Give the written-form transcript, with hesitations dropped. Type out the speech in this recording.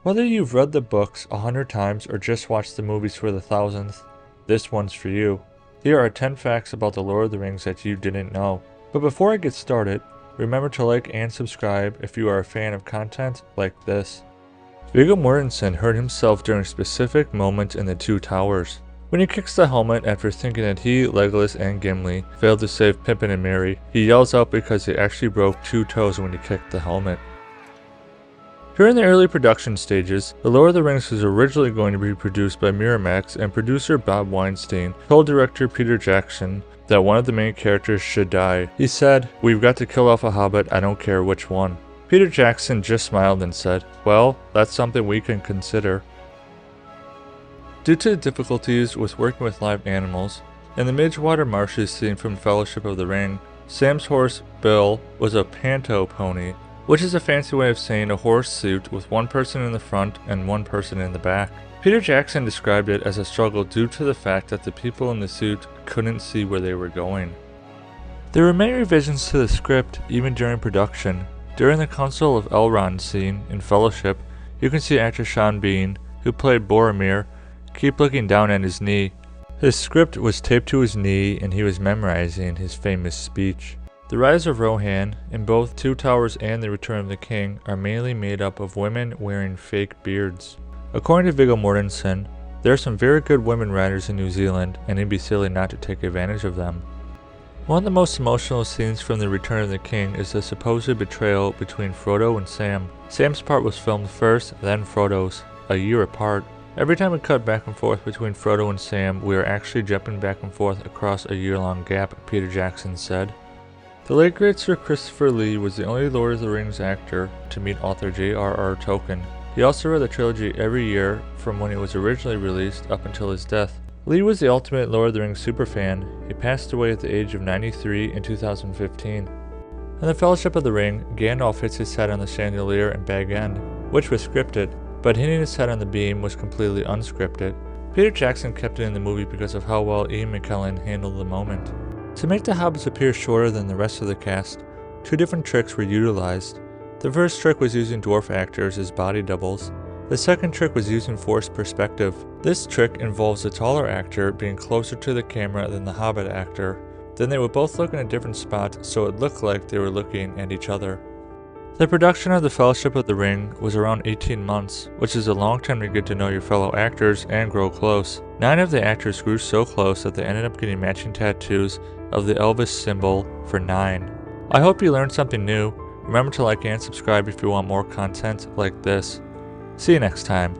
Whether you've read the books 100 times or just watched the movies for the 1000th, this one's for you. Here are 10 facts about the Lord of the Rings that you didn't know. But before I get started, remember to like and subscribe if you are a fan of content like this. Viggo Mortensen hurt himself during a specific moment in the Two Towers. When he kicks the helmet after thinking that he, Legolas, and Gimli failed to save Pippin and Merry, he yells out because he actually broke 2 toes when he kicked the helmet. During the early production stages, The Lord of the Rings was originally going to be produced by Miramax, and producer Bob Weinstein told director Peter Jackson that one of the main characters should die. He said, "We've got to kill off a hobbit, I don't care which one." Peter Jackson just smiled and said, "Well, that's something we can consider." Due to the difficulties with working with live animals, in the Midgewater Marshes scene from Fellowship of the Ring, Sam's horse, Bill, was a panto pony, which is a fancy way of saying a horse suit with one person in the front and one person in the back. Peter Jackson described it as a struggle due to the fact that the people in the suit couldn't see where they were going. There were many revisions to the script even during production. During the Council of Elrond scene in Fellowship, you can see actor Sean Bean, who played Boromir, keep looking down at his knee. His script was taped to his knee and he was memorizing his famous speech. The Rise of Rohan, in both Two Towers and The Return of the King, are mainly made up of women wearing fake beards. According to Viggo Mortensen, there are some very good women writers in New Zealand, and it'd be silly not to take advantage of them. One of the most emotional scenes from The Return of the King is the supposed betrayal between Frodo and Sam. Sam's part was filmed first, then Frodo's, a year apart. Every time we cut back and forth between Frodo and Sam, we are actually jumping back and forth across a year-long gap, Peter Jackson said. The late great Sir Christopher Lee was the only Lord of the Rings actor to meet author J.R.R. Tolkien. He also read the trilogy every year from when it was originally released up until his death. Lee was the ultimate Lord of the Rings superfan. He passed away at the age of 93 in 2015. In the Fellowship of the Ring, Gandalf hits his head on the chandelier in Bag End, which was scripted, but hitting his head on the beam was completely unscripted. Peter Jackson kept it in the movie because of how well Ian McKellen handled the moment. To make the hobbits appear shorter than the rest of the cast, 2 different tricks were utilized. The first trick was using dwarf actors as body doubles. The second trick was using forced perspective. This trick involves the taller actor being closer to the camera than the hobbit actor. Then they would both look in a different spot so it looked like they were looking at each other. The production of The Fellowship of the Ring was around 18 months, which is a long time to get to know your fellow actors and grow close. 9 of the actors grew so close that they ended up getting matching tattoos of the Elvis symbol for 9. I hope you learned something new. Remember to like and subscribe if you want more content like this. See you next time.